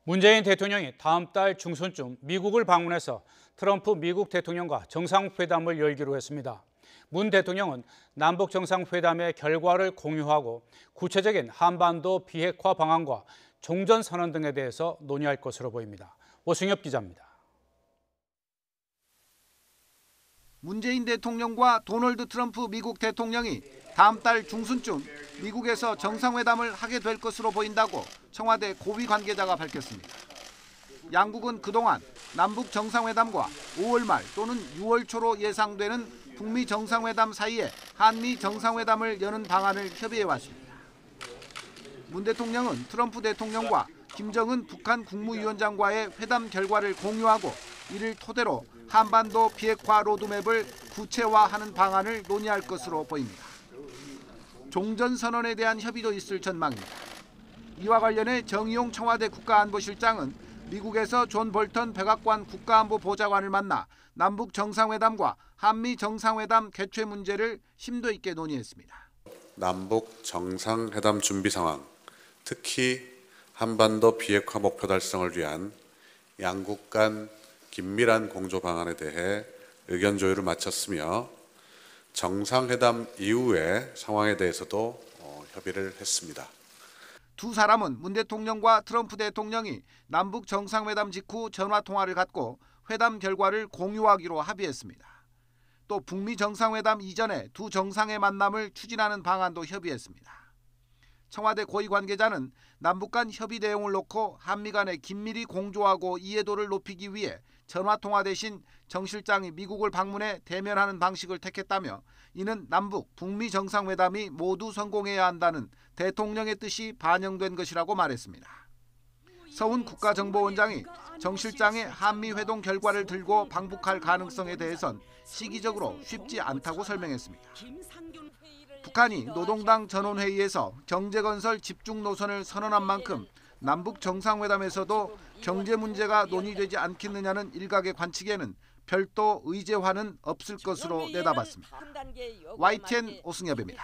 문재인 대통령이 다음 달 중순쯤 미국을 방문해서 트럼프 미국 대통령과 정상회담을 열기로 했습니다. 문 대통령은 남북 정상회담의 결과를 공유하고 구체적인 한반도 비핵화 방안과 종전선언 등에 대해서 논의할 것으로 보입니다. 오승엽 기자입니다. 문재인 대통령과 도널드 트럼프 미국 대통령이 다음 달 중순쯤 미국에서 정상회담을 하게 될 것으로 보인다고 청와대 고위 관계자가 밝혔습니다. 양국은 그동안 남북 정상회담과 5월 말 또는 6월 초로 예상되는 북미 정상회담 사이에 한미 정상회담을 여는 방안을 협의해왔습니다. 문 대통령은 트럼프 대통령과 김정은 북한 국무위원장과의 회담 결과를 공유하고 이를 토대로 한반도 비핵화 로드맵을 구체화하는 방안을 논의할 것으로 보입니다. 종전선언에 대한 협의도 있을 전망입니다. 이와 관련해 정의용 청와대 국가안보실장은 미국에서 존 볼턴 백악관 국가안보보좌관을 만나 남북 정상회담과 한미 정상회담 개최 문제를 심도 있게 논의했습니다. 남북 정상회담 준비 상황, 특히 한반도 비핵화 목표 달성을 위한 양국 간 긴밀한 공조 방안에 대해 의견 조율을 마쳤으며 정상회담 이후의 상황에 대해서도 협의를 했습니다. 두 사람은 문 대통령과 트럼프 대통령이 남북 정상회담 직후 전화통화를 갖고 회담 결과를 공유하기로 합의했습니다. 또 북미 정상회담 이전에 두 정상의 만남을 추진하는 방안도 협의했습니다. 청와대 고위 관계자는 남북 간 협의 내용을 놓고 한미 간에 긴밀히 공조하고 이해도를 높이기 위해 전화통화 대신 정 실장이 미국을 방문해 대면하는 방식을 택했다며 이는 남북, 북미 정상회담이 모두 성공해야 한다는 대통령의 뜻이 반영된 것이라고 말했습니다. 서훈 국가정보원장이 정 실장의 한미 회동 결과를 들고 방북할 가능성에 대해선 시기적으로 쉽지 않다고 설명했습니다. 북한이 노동당 전원회의에서 경제건설 집중 노선을 선언한 만큼 남북 정상회담에서도 경제 문제가 논의되지 않겠느냐는 일각의 관측에는 별도 의제화는 없을 것으로 내다봤습니다. YTN 오승엽입니다.